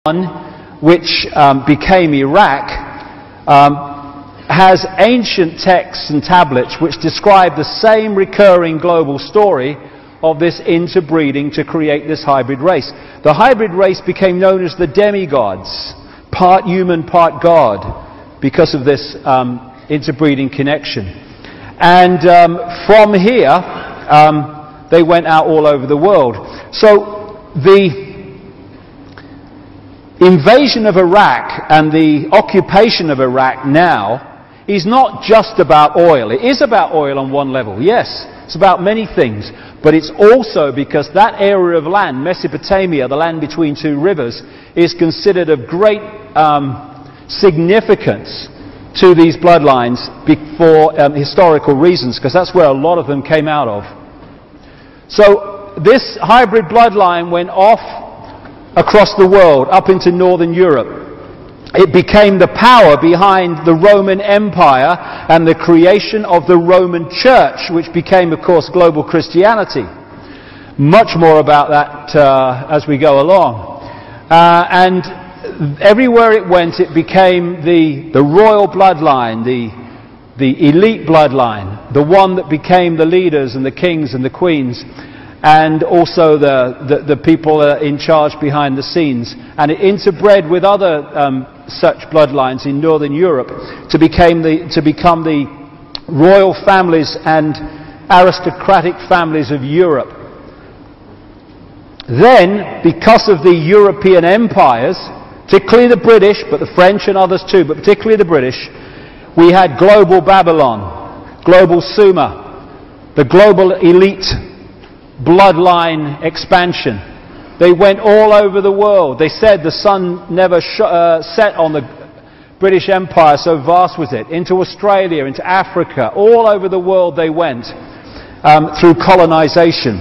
which became Iraq, has ancient texts and tablets which describe the same recurring global story of this interbreeding to create this hybrid race. The hybrid race became known as the demigods, part human, part God, because of this interbreeding connection. And from here, they went out all over the world. So the invasion of Iraq and the occupation of Iraq now is not just about oil. It is about oil on one level, yes. It's about many things. But it's also because that area of land, Mesopotamia, the land between two rivers, is considered of great significance to these bloodlines for historical reasons, because that's where a lot of them came out of. So this hybrid bloodline went off across the world, up into northern Europe. It became the power behind the Roman Empire and the creation of the Roman Church, which became, of course, global Christianity. Much more about that as we go along. And everywhere it went, it became the royal bloodline, the elite bloodline, the one that became the leaders and the kings and the queens, and also the people in charge behind the scenes. And it interbred with other such bloodlines in northern Europe to become the royal families and aristocratic families of Europe. Then, because of the European empires, particularly the British, but the French and others too, but particularly the British, we had global Babylon, global Sumer, the global elite bloodline expansion. They went all over the world. They said the sun never set on the British Empire, so vast was it. Into Australia, into Africa, all over the world they went through colonization.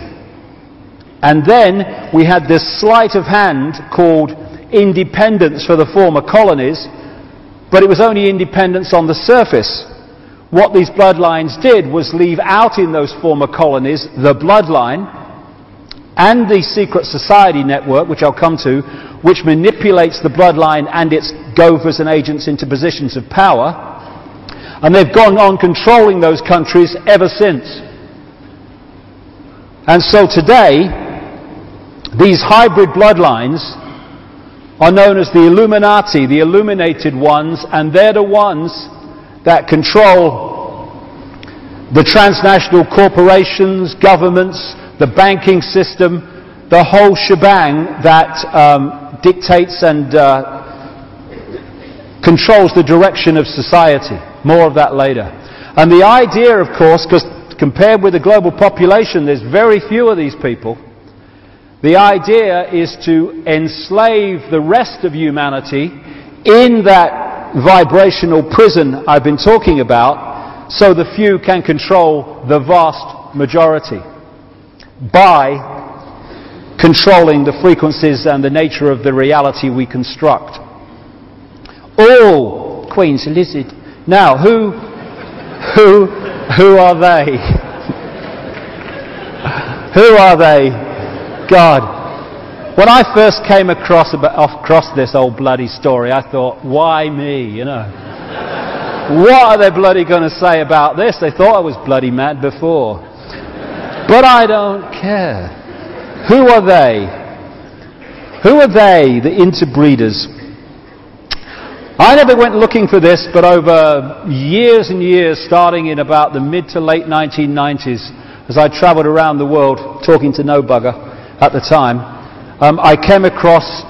And then we had this sleight of hand called independence for the former colonies, but it was only independence on the surface. What these bloodlines did was leave out in those former colonies the bloodline and the secret society network, which I'll come to, which manipulates the bloodline and its gophers and agents into positions of power. And they've gone on controlling those countries ever since. And so today, these hybrid bloodlines are known as the Illuminati, the illuminated ones, and they're the ones that control the transnational corporations, governments, the banking system, the whole shebang that dictates and controls the direction of society. More of that later. And the idea, of course, because compared with the global population, there's very few of these people. The idea is to enslave the rest of humanity in that vibrational prison I've been talking about, so the few can control the vast majority by controlling the frequencies and the nature of the reality we construct. Oh, Queen's lizard. Now, who are they? Who are they? God. When I first came across this old bloody story, I thought, why me, you know? What are they bloody going to say about this? They thought I was bloody mad before. But I don't care. Who are they? Who are they, the interbreeders? I never went looking for this, but over years and years, starting in about the mid to late 1990s, as I travelled around the world talking to no bugger at the time, I came across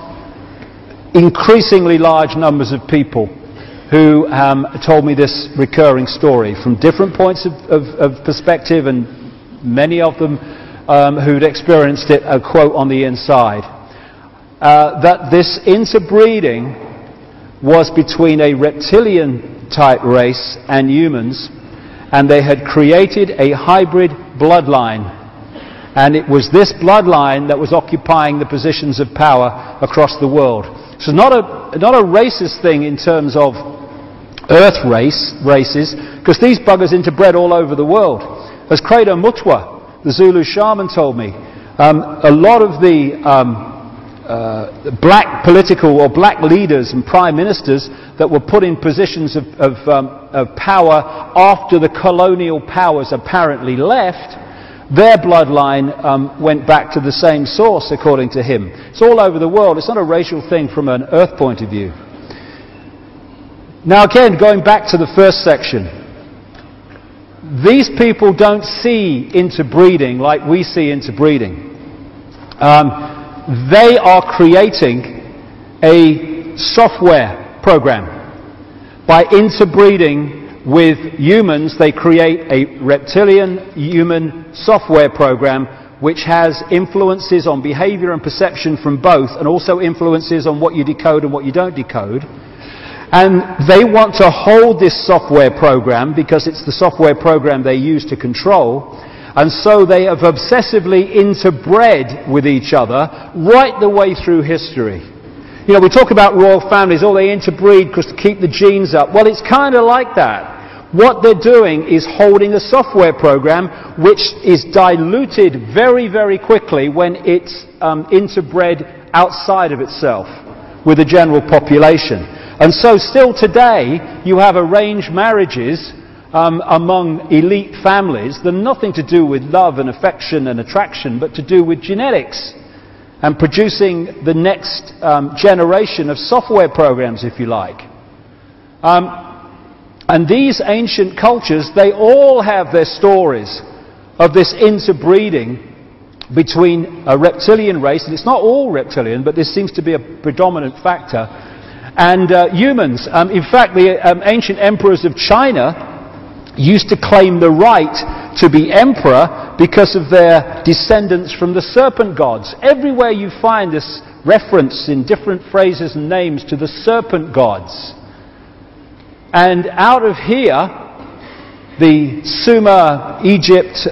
increasingly large numbers of people who told me this recurring story from different points of perspective, and many of them who'd experienced it, a quote, on the inside. That this interbreeding was between a reptilian type race and humans, and they had created a hybrid bloodline. And it was this bloodline that was occupying the positions of power across the world. So not a racist thing in terms of earth races, because these buggers interbred all over the world. As Credo Mutwa, the Zulu shaman, told me, a lot of the black political or black leaders and prime ministers that were put in positions of power after the colonial powers apparently left, their bloodline went back to the same source, according to him. It's all over the world. It's not a racial thing from an earth point of view. Now again, going back to the first section, these people don't see interbreeding like we see interbreeding. They are creating a software program. By interbreeding with humans, they create a reptilian human software program which has influences on behavior and perception from both, and also influences on what you decode and what you don't decode. And they want to hold this software program because it's the software program they use to control. And so they have obsessively interbred with each other right the way through history. You know, we talk about royal families, oh, they interbreed because to keep the genes up. Well, it's kind of like that. What they're doing is holding a software program which is diluted very, very quickly when it's interbred outside of itself with the general population. And so still today, you have arranged marriages among elite families that are nothing to do with love and affection and attraction, but to do with genetics and producing the next generation of software programs, if you like. And these ancient cultures, they all have their stories of this interbreeding between a reptilian race, and it's not all reptilian, but this seems to be a predominant factor, and humans. In fact, the ancient emperors of China used to claim the right to be emperor because of their descendants from the serpent gods. Everywhere you find this reference in different phrases and names to the serpent gods. And out of here, the Sumer, Egypt,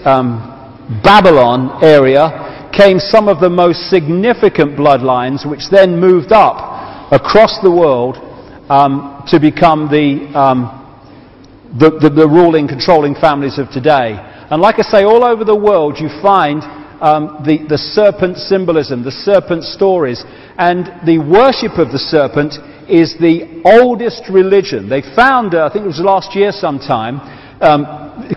Babylon area, came some of the most significant bloodlines, which then moved up across the world to become the ruling, controlling families of today. And like I say, all over the world you find the serpent symbolism, the serpent stories, and the worship of the serpent is the oldest religion. They found, I think it was last year sometime,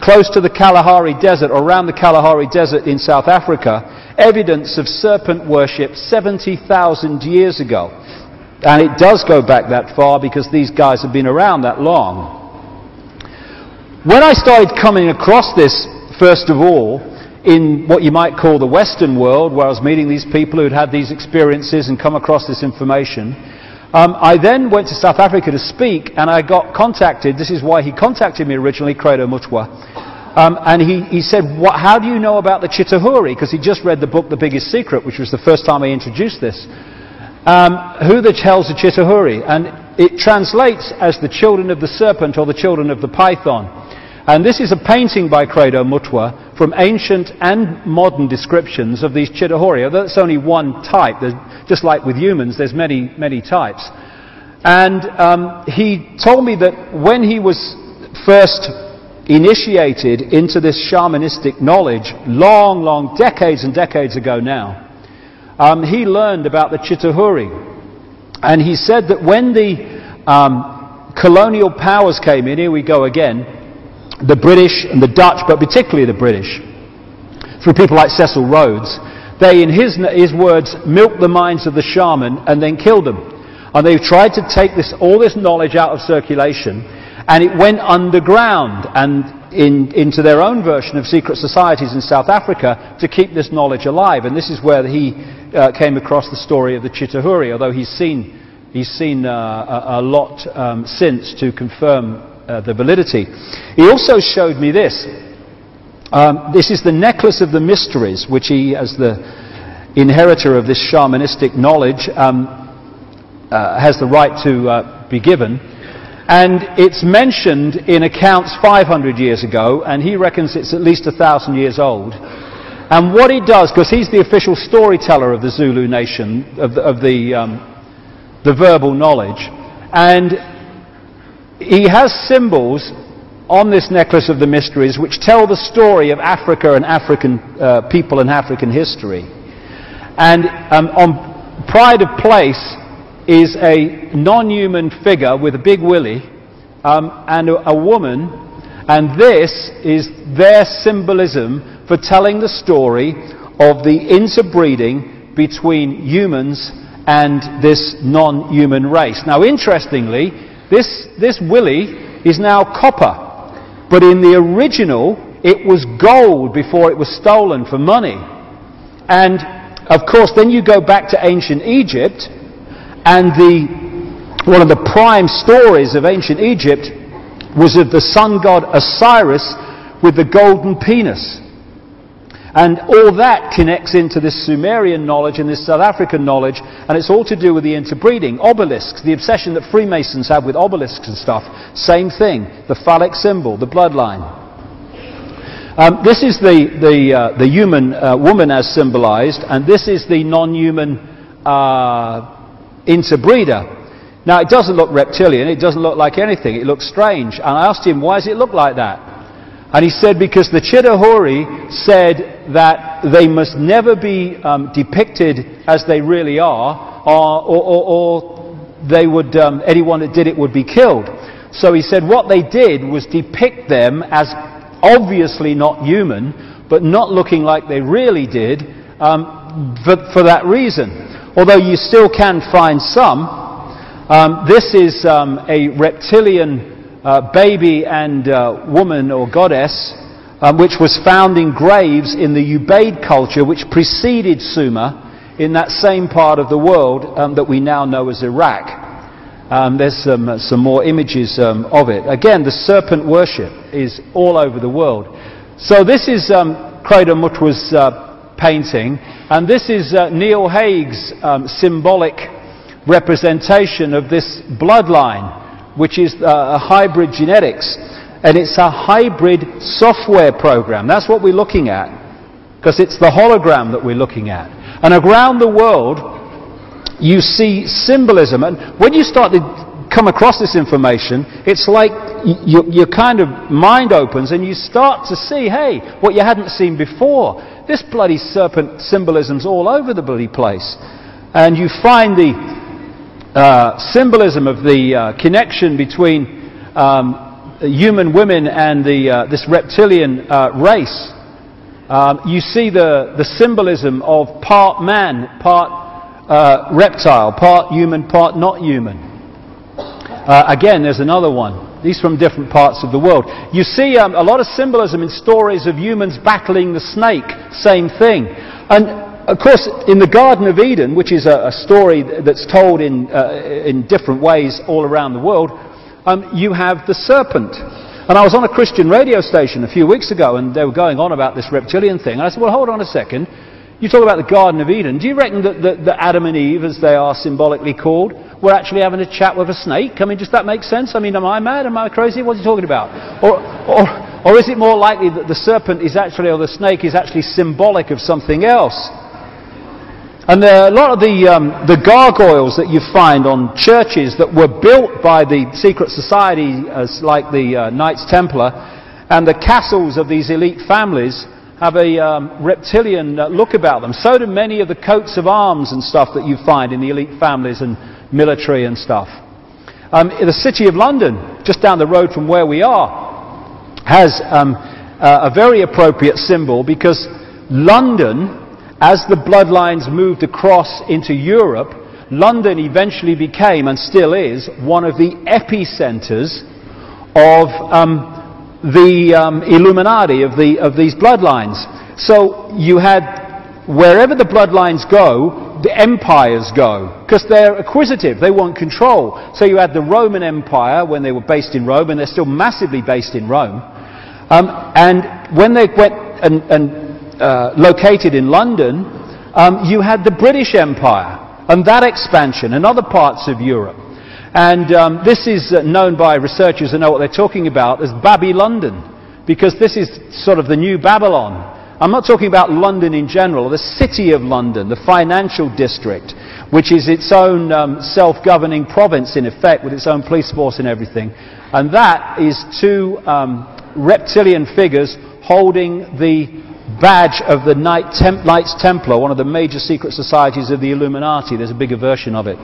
close to the Kalahari Desert, or around the Kalahari Desert in South Africa, evidence of serpent worship 70,000 years ago. And it does go back that far because these guys have been around that long. When I started coming across this, first of all, in what you might call the Western world, where I was meeting these people who'd had these experiences and come across this information, I then went to South Africa to speak, and I got contacted. This is why he contacted me originally, Credo Mutwa. And he said, how do you know about the Chitahuri? Because he just read the book The Biggest Secret, which was the first time I introduced this. Who the hell's the Chitahuri? And it translates as the children of the serpent or the children of the python. And this is a painting by Credo Mutwa from ancient and modern descriptions of these Chitahuri. Although it's only one type, just like with humans, there's many, many types. And he told me that when he was first initiated into this shamanistic knowledge, long, decades and decades ago now, he learned about the Chitahuri. And he said that when the colonial powers came in, here we go again, the British and the Dutch, but particularly the British, through people like Cecil Rhodes, they, in his words, milked the minds of the shaman and then killed them. And they tried to take all this knowledge out of circulation, and it went underground and into their own version of secret societies in South Africa to keep this knowledge alive. And this is where he came across the story of the Chitahuri, although he's seen a lot since to confirm the validity. He also showed me this. This is the necklace of the mysteries, which he, as the inheritor of this shamanistic knowledge, has the right to be given. And it's mentioned in accounts 500 years ago, and he reckons it's at least 1,000 years old. And what he does, because he's the official storyteller of the Zulu nation, of the verbal knowledge, and he has symbols on this necklace of the mysteries which tell the story of Africa and African people and African history. And on pride of place is a non-human figure with a big willy and a woman, and this is their symbolism for telling the story of the interbreeding between humans and this non-human race. Now, interestingly, this willy is now copper, but in the original it was gold before it was stolen for money. And of course, then you go back to ancient Egypt, and one of the prime stories of ancient Egypt was of the sun god Osiris with the golden penis. And all that connects into this Sumerian knowledge and this South African knowledge, and it's all to do with the interbreeding. Obelisks, the obsession that Freemasons have with obelisks and stuff, same thing. The phallic symbol, the bloodline. This is the human woman as symbolized, and this is the non-human interbreeder. Now, it doesn't look reptilian, it doesn't look like anything, it looks strange. And I asked him, why does it look like that? And he said, because the Chitahuri said that they must never be depicted as they really are, or they would, anyone that did it would be killed. So he said what they did was depict them as obviously not human, but not looking like they really did, for that reason. Although you still can find some. This is a reptilian baby and woman or goddess, which was found in graves in the Ubaid culture, which preceded Sumer, in that same part of the world that we now know as Iraq. There's some more images of it. Again, the serpent worship is all over the world. So this is Crater Mutwa's painting, and this is Neil Haig's symbolic representation of this bloodline, which is a hybrid genetics, and it's a hybrid software program. That's what we're looking at, because it's the hologram that we're looking at. And around the world you see symbolism, and when you start to come across this information, it's like your kind of mind opens and you start to see, hey, what you hadn't seen before. This bloody serpent symbolism's all over the bloody place. And you find the symbolism of the connection between human women and this reptilian race. You see the symbolism of part man, part reptile, part human, part not human. Again, there's another one. These from different parts of the world. You see a lot of symbolism in stories of humans battling the snake. Same thing. And of course, in the Garden of Eden, which is a story that's told in different ways all around the world, you have the serpent. And I was on a Christian radio station a few weeks ago, and they were going on about this reptilian thing. And I said, well, hold on a second. You talk about the Garden of Eden. Do you reckon that Adam and Eve, as they are symbolically called, were actually having a chat with a snake? I mean, does that make sense? I mean, am I mad? Am I crazy? What are you talking about? Or is it more likely that the serpent is actually, or the snake is actually symbolic of something else? And there are a lot of the gargoyles that you find on churches that were built by the secret society, as like the Knights Templar, and the castles of these elite families have a reptilian look about them. So do many of the coats of arms and stuff that you find in the elite families and military and stuff. The City of London, just down the road from where we are, has a very appropriate symbol, because London, as the bloodlines moved across into Europe, London eventually became, and still is, one of the epicenters of the Illuminati, of these bloodlines. So you had, wherever the bloodlines go, the empires go, because they're acquisitive, they want control. So you had the Roman Empire when they were based in Rome, and they're still massively based in Rome. And when they went and located in London, you had the British Empire, and that expansion, and other parts of Europe. And this is known by researchers who know what they're talking about as Baby-London, because this is sort of the new Babylon. I'm not talking about London in general, the City of London, the financial district, which is its own self-governing province in effect, with its own police force and everything. And that is two reptilian figures holding the badge of the Knights Templar, one of the major secret societies of the Illuminati. There's a bigger version of it.